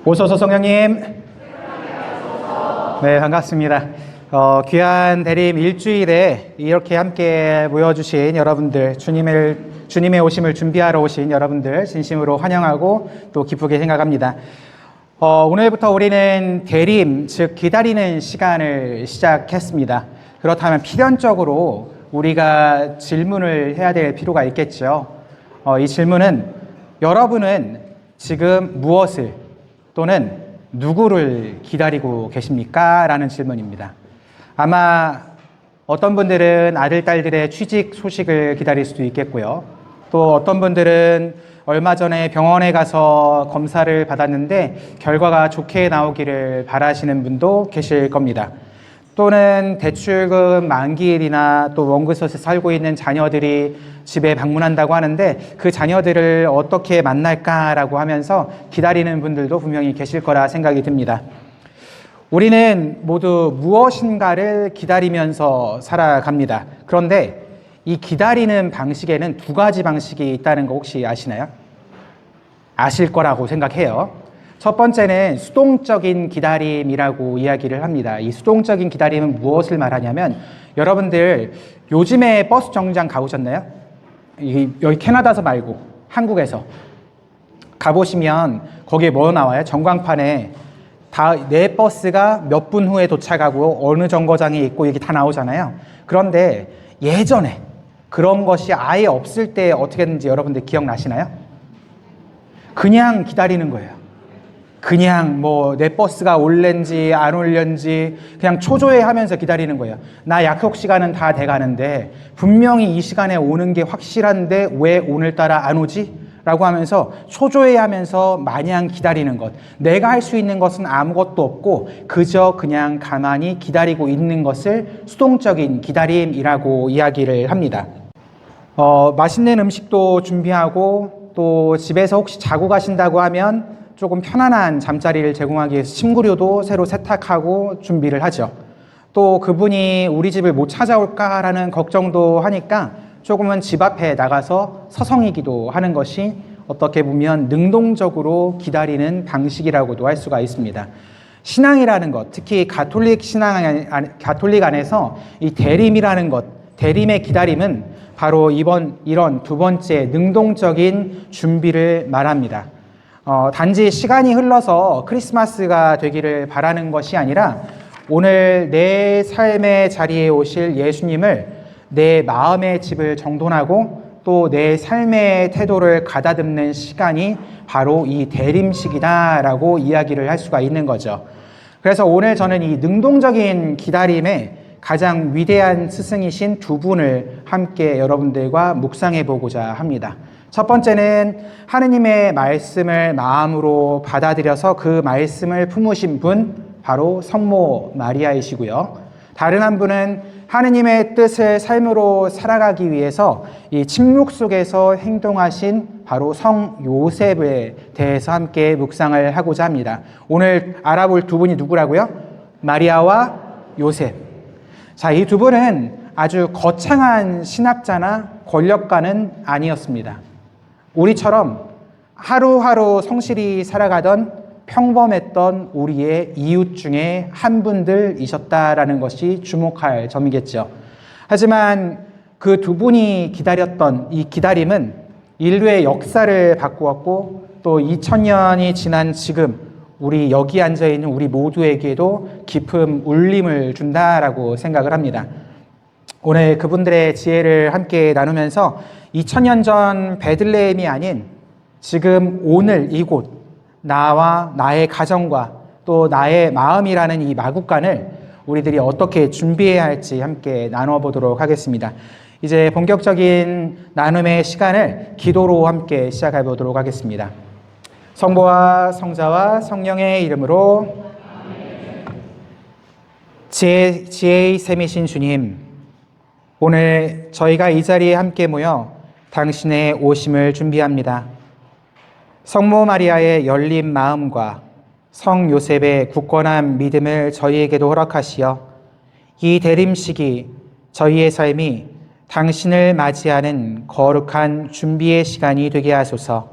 오소서 성령님. 네, 반갑습니다. 귀한 대림 일주일에 이렇게 함께 모여주신 여러분들, 주님의 오심을 준비하러 오신 여러분들 진심으로 환영하고 또 기쁘게 생각합니다. 오늘부터 우리는 대림, 즉 기다리는 시간을 시작했습니다. 그렇다면 필연적으로 우리가 질문을 해야 될 필요가 있겠죠. 이 질문은 여러분은 지금 무엇을 또는 누구를 기다리고 계십니까? 라는 질문입니다. 아마 어떤 분들은 아들, 딸들의 취직 소식을 기다릴 수도 있겠고요. 또 어떤 분들은 얼마 전에 병원에 가서 검사를 받았는데 결과가 좋게 나오기를 바라시는 분도 계실 겁니다. 또는 대출금 만기일이나 또 원그릇에 살고 있는 자녀들이 집에 방문한다고 하는데 그 자녀들을 어떻게 만날까라고 하면서 기다리는 분들도 분명히 계실 거라 생각이 듭니다. 우리는 모두 무엇인가를 기다리면서 살아갑니다. 그런데 이 기다리는 방식에는 두 가지 방식이 있다는 거 혹시 아시나요? 아실 거라고 생각해요. 첫 번째는 수동적인 기다림이라고 이야기를 합니다. 이 수동적인 기다림은 무엇을 말하냐면 여러분들 요즘에 버스 정류장 가보셨나요? 여기 캐나다에서 말고 한국에서 가보시면 거기에 뭐 나와요? 전광판에 내 버스가 몇 분 후에 도착하고 어느 정거장에 있고 이게 다 나오잖아요. 그런데 예전에 그런 것이 아예 없을 때 어떻게 했는지 여러분들 기억나시나요? 그냥 기다리는 거예요. 그냥 내 버스가 올랜지 안 올랜지 그냥 초조해하면서 기다리는 거예요. 나 약속 시간은 다 돼가는데 분명히 이 시간에 오는 게 확실한데 왜 오늘따라 안 오지? 라고 하면서 초조해하면서 마냥 기다리는 것. 내가 할 수 있는 것은 아무것도 없고 그저 그냥 가만히 기다리고 있는 것을 수동적인 기다림이라고 이야기를 합니다. 맛있는 음식도 준비하고 또 집에서 혹시 자고 가신다고 하면 조금 편안한 잠자리를 제공하기 위해서 침구류도 새로 세탁하고 준비를 하죠. 또 그분이 우리 집을 못 찾아올까라는 걱정도 하니까 조금은 집 앞에 나가서 서성이기도 하는 것이 어떻게 보면 능동적으로 기다리는 방식이라고도 할 수가 있습니다. 신앙이라는 것, 특히 가톨릭 안에서 이 대림이라는 것, 대림의 기다림은 바로 이런 두 번째 능동적인 준비를 말합니다. 단지 시간이 흘러서 크리스마스가 되기를 바라는 것이 아니라 오늘 내 삶의 자리에 오실 예수님을 내 마음의 집을 정돈하고 또 내 삶의 태도를 가다듬는 시간이 바로 이 대림식이다라고 이야기를 할 수가 있는 거죠. 그래서 오늘 저는 이 능동적인 기다림의 가장 위대한 스승이신 두 분을 함께 여러분들과 묵상해 보고자 합니다. 첫 번째는 하느님의 말씀을 마음으로 받아들여서 그 말씀을 품으신 분, 바로 성모 마리아이시고요. 다른 한 분은 하느님의 뜻을 삶으로 살아가기 위해서 이 침묵 속에서 행동하신 바로 성 요셉에 대해서 함께 묵상을 하고자 합니다. 오늘 알아볼 두 분이 누구라고요? 마리아와 요셉. 자, 이 두 분은 아주 거창한 신학자나 권력가는 아니었습니다. 우리처럼 하루하루 성실히 살아가던 평범했던 우리의 이웃 중에 한 분들이셨다라는 것이 주목할 점이겠죠. 하지만 그 두 분이 기다렸던 이 기다림은 인류의 역사를 바꾸었고 또 2000년이 지난 지금 우리 여기 앉아있는 우리 모두에게도 깊은 울림을 준다라고 생각을 합니다. 오늘 그분들의 지혜를 함께 나누면서 2000년 전 베들레헴이 아닌 지금 오늘 이곳 나와 나의 가정과 또 나의 마음이라는 이 마국간을 우리들이 어떻게 준비해야 할지 함께 나눠보도록 하겠습니다. 이제 본격적인 나눔의 시간을 기도로 함께 시작해 보도록 하겠습니다. 성부와 성자와 성령의 이름으로 지혜의 샘이신 주님, 오늘 저희가 이 자리에 함께 모여 당신의 오심을 준비합니다. 성모 마리아의 열린 마음과 성 요셉의 굳건한 믿음을 저희에게도 허락하시어 이 대림식이 저희의 삶이 당신을 맞이하는 거룩한 준비의 시간이 되게 하소서.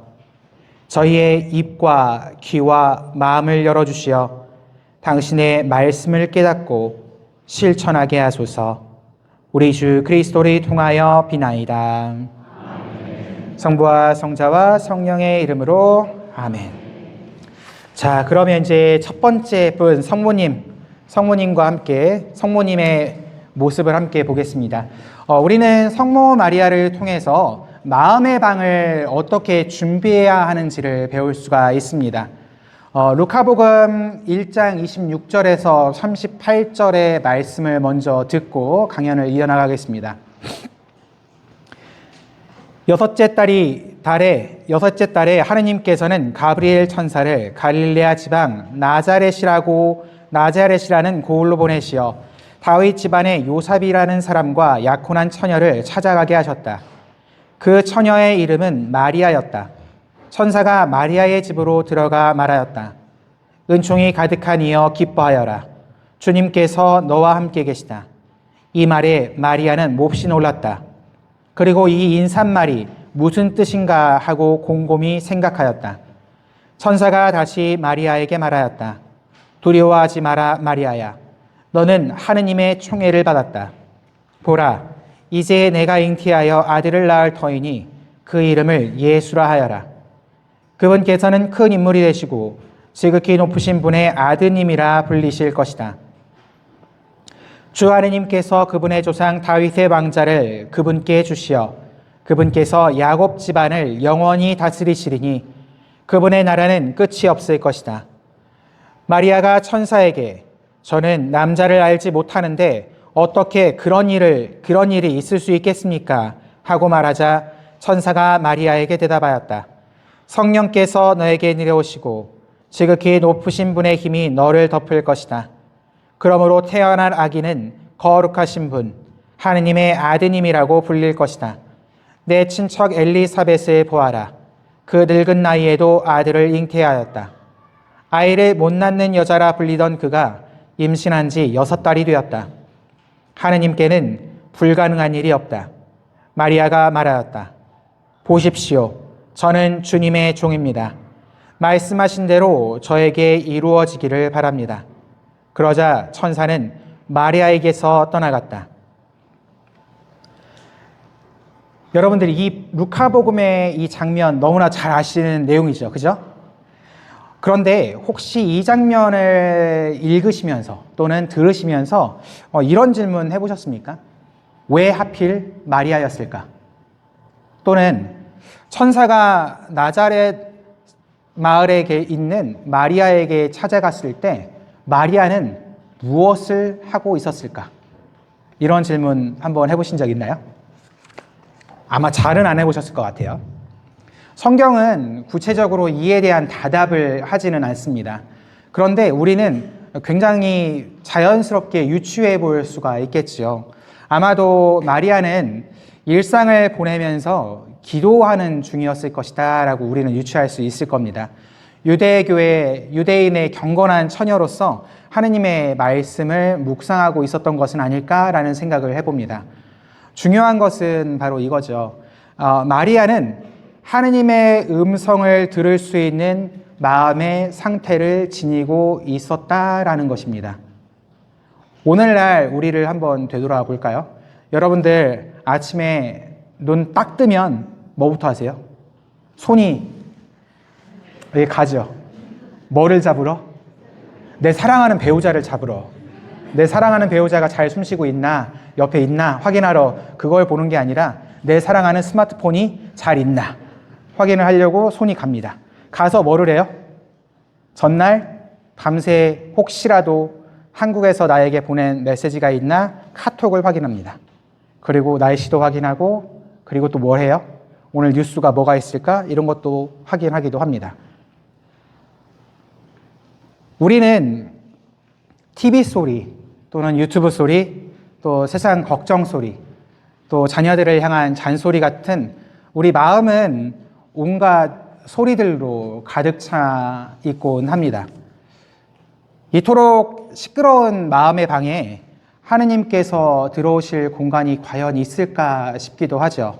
저희의 입과 귀와 마음을 열어주시어 당신의 말씀을 깨닫고 실천하게 하소서. 우리 주 그리스도를 통하여 비나이다. 성부와 성자와 성령의 이름으로 아멘. 자, 그러면 이제 첫 번째 분 성모님과 함께 성모님의 모습을 함께 보겠습니다. 우리는 성모 마리아를 통해서 마음의 방을 어떻게 준비해야 하는지를 배울 수가 있습니다. 루카복음 1장 26절에서 38절의 말씀을 먼저 듣고 강연을 이어나가겠습니다. 여섯째 달에 하느님께서는 가브리엘 천사를 갈릴레아 지방 나자렛이라는 고을로 보내시어 다윗 집안의 요삽이라는 사람과 약혼한 처녀를 찾아가게 하셨다. 그 처녀의 이름은 마리아였다. 천사가 마리아의 집으로 들어가 말하였다. 은총이 가득한 이여 기뻐하여라. 주님께서 너와 함께 계시다. 이 말에 마리아는 몹시 놀랐다. 그리고 이 인사말이 무슨 뜻인가 하고 곰곰이 생각하였다. 천사가 다시 마리아에게 말하였다. 두려워하지 마라, 마리아야. 너는 하느님의 총애를 받았다. 보라, 이제 내가 잉태하여 아들을 낳을 터이니 그 이름을 예수라 하여라. 그분께서는 큰 인물이 되시고 지극히 높으신 분의 아드님이라 불리실 것이다. 주 하느님께서 그분의 조상 다윗의 왕자를 그분께 주시어 그분께서 야곱 집안을 영원히 다스리시리니 그분의 나라는 끝이 없을 것이다. 마리아가 천사에게 저는 남자를 알지 못하는데 어떻게 그런 일이 있을 수 있겠습니까? 하고 말하자 천사가 마리아에게 대답하였다. 성령께서 너에게 내려오시고 지극히 높으신 분의 힘이 너를 덮을 것이다. 그러므로 태어날 아기는 거룩하신 분, 하느님의 아드님이라고 불릴 것이다. 내 친척 엘리사벳을 보아라. 그 늙은 나이에도 아들을 잉태하였다. 아이를 못 낳는 여자라 불리던 그가 임신한 지 6달이 되었다. 하느님께는 불가능한 일이 없다. 마리아가 말하였다. 보십시오. 저는 주님의 종입니다. 말씀하신 대로 저에게 이루어지기를 바랍니다. 그러자 천사는 마리아에게서 떠나갔다. 여러분들이 이 루카복음의 이 장면 너무나 잘 아시는 내용이죠. 그죠? 그런데 혹시 이 장면을 읽으시면서 또는 들으시면서 이런 질문 해보셨습니까? 왜 하필 마리아였을까? 또는 천사가 나자렛 마을에 있는 마리아에게 찾아갔을 때 마리아는 무엇을 하고 있었을까? 이런 질문 한번 해보신 적 있나요? 아마 잘은 안 해보셨을 것 같아요. 성경은 구체적으로 이에 대한 답을 하지는 않습니다. 그런데 우리는 굉장히 자연스럽게 유추해 볼 수가 있겠지요. 아마도 마리아는 일상을 보내면서 기도하는 중이었을 것이다 라고 우리는 유추할 수 있을 겁니다. 유대인의 경건한 처녀로서 하느님의 말씀을 묵상하고 있었던 것은 아닐까라는 생각을 해봅니다. 중요한 것은 바로 이거죠. 마리아는 하느님의 음성을 들을 수 있는 마음의 상태를 지니고 있었다라는 것입니다. 오늘날 우리를 한번 되돌아 볼까요? 여러분들 아침에 눈 딱 뜨면 뭐부터 하세요? 손이 여기 가죠. 뭐를 잡으러? 내 사랑하는 배우자를 잡으러. 내 사랑하는 배우자가 잘 숨쉬고 있나, 옆에 있나 확인하러 그걸 보는 게 아니라 내 사랑하는 스마트폰이 잘 있나 확인을 하려고 손이 갑니다. 가서 뭐를 해요? 전날 밤새 혹시라도 한국에서 나에게 보낸 메시지가 있나 카톡을 확인합니다. 그리고 날씨도 확인하고, 그리고 또 뭘 해요? 오늘 뉴스가 뭐가 있을까? 이런 것도 확인하기도 합니다. 우리는 TV 소리 또는 유튜브 소리, 또 세상 걱정 소리, 또 자녀들을 향한 잔소리 같은 우리 마음은 온갖 소리들로 가득 차 있곤 합니다. 이토록 시끄러운 마음의 방에 하느님께서 들어오실 공간이 과연 있을까 싶기도 하죠.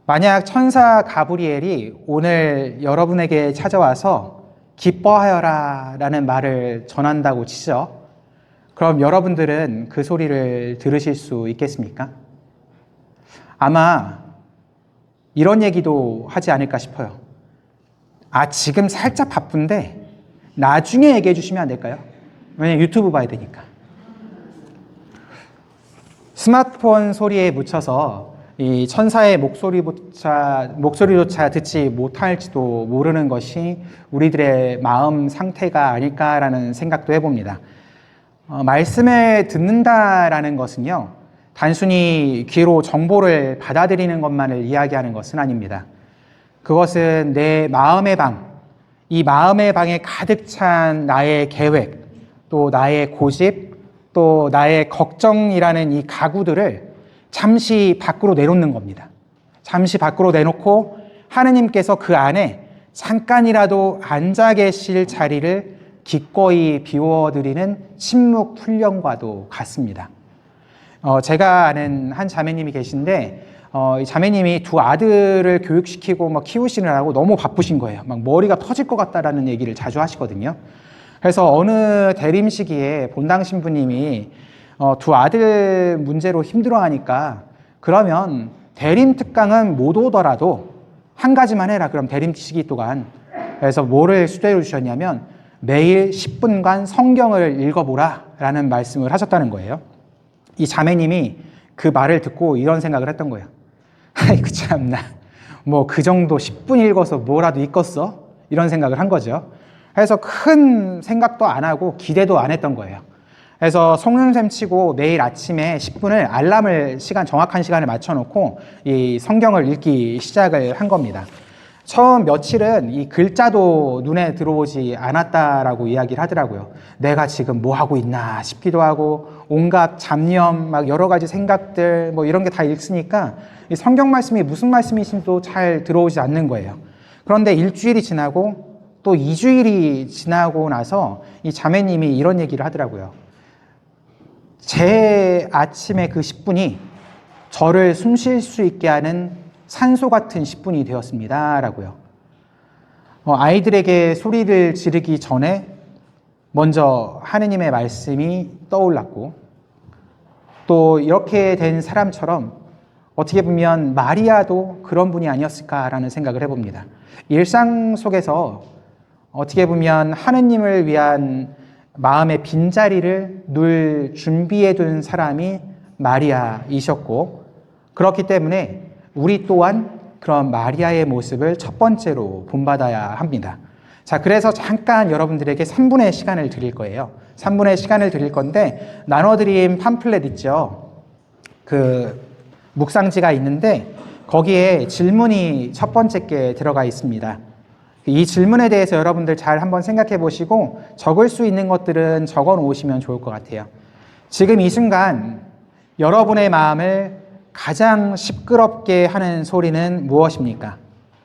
만약 천사 가브리엘이 오늘 여러분에게 찾아와서 기뻐하여라 라는 말을 전한다고 치죠. 그럼 여러분들은 그 소리를 들으실 수 있겠습니까? 아마 이런 얘기도 하지 않을까 싶어요. 지금 살짝 바쁜데 나중에 얘기해 주시면 안 될까요? 왜냐면 유튜브 봐야 되니까. 스마트폰 소리에 묻혀서 이 천사의 목소리조차 듣지 못할지도 모르는 것이 우리들의 마음 상태가 아닐까라는 생각도 해봅니다. 말씀을 듣는다라는 것은요, 단순히 귀로 정보를 받아들이는 것만을 이야기하는 것은 아닙니다. 그것은 내 마음의 방, 이 마음의 방에 가득 찬 나의 계획, 또 나의 고집, 또 나의 걱정이라는 이 가구들을 잠시 밖으로 내놓는 겁니다. 잠시 밖으로 내놓고 하느님께서 그 안에 잠깐이라도 앉아 계실 자리를 기꺼이 비워드리는 침묵 훈련과도 같습니다. 제가 아는 한 자매님이 계신데 이 자매님이 두 아들을 교육시키고 막 키우시느라고 너무 바쁘신 거예요. 막 머리가 터질 것 같다라는 얘기를 자주 하시거든요. 그래서 어느 대림 시기에 본당 신부님이 두 아들 문제로 힘들어하니까 그러면 대림 특강은 못 오더라도 한 가지만 해라. 그럼 대림 시기 동안. 그래서 뭐를 수제해 주셨냐면 매일 10분간 성경을 읽어보라 라는 말씀을 하셨다는 거예요. 이 자매님이 그 말을 듣고 이런 생각을 했던 거예요. 아이고 참나, 뭐 그 정도 10분 읽어서 뭐라도 읽겠어? 이런 생각을 한 거죠. 그래서 큰 생각도 안 하고 기대도 안 했던 거예요. 그래서 속눈샘 치고 매일 아침에 10분을 알람을 정확한 시간에 맞춰놓고 이 성경을 읽기 시작을 한 겁니다. 처음 며칠은 이 글자도 눈에 들어오지 않았다라고 이야기를 하더라고요. 내가 지금 뭐 하고 있나 싶기도 하고 온갖 잡념, 막 여러 가지 생각들 뭐 이런 게 다 읽으니까 이 성경 말씀이 무슨 말씀이신지도 잘 들어오지 않는 거예요. 그런데 일주일이 지나고 또 2주일이 지나고 나서 이 자매님이 이런 얘기를 하더라고요. 제 아침에 그 10분이 저를 숨 쉴 수 있게 하는 산소 같은 10분이 되었습니다. 라고요. 아이들에게 소리를 지르기 전에 먼저 하느님의 말씀이 떠올랐고 또 이렇게 된 사람처럼 어떻게 보면 마리아도 그런 분이 아니었을까라는 생각을 해봅니다. 일상 속에서 어떻게 보면 하느님을 위한 마음의 빈자리를 늘 준비해둔 사람이 마리아이셨고 그렇기 때문에 우리 또한 그런 마리아의 모습을 첫 번째로 본받아야 합니다. 자, 그래서 잠깐 여러분들에게 3분의 시간을 드릴 거예요. 3분의 시간을 드릴 건데 나눠드린 팜플렛 있죠? 그 묵상지가 있는데 거기에 질문이 첫 번째 게 들어가 있습니다. 이 질문에 대해서 여러분들 잘 한번 생각해 보시고 적을 수 있는 것들은 적어 놓으시면 좋을 것 같아요. 지금 이 순간 여러분의 마음을 가장 시끄럽게 하는 소리는 무엇입니까?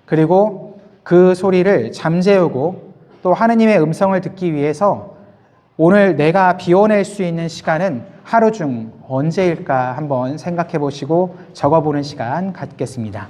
그리고 그 소리를 잠재우고 또 하느님의 음성을 듣기 위해서 오늘 내가 비워낼 수 있는 시간은 하루 중 언제일까 한번 생각해 보시고 적어보는 시간 갖겠습니다.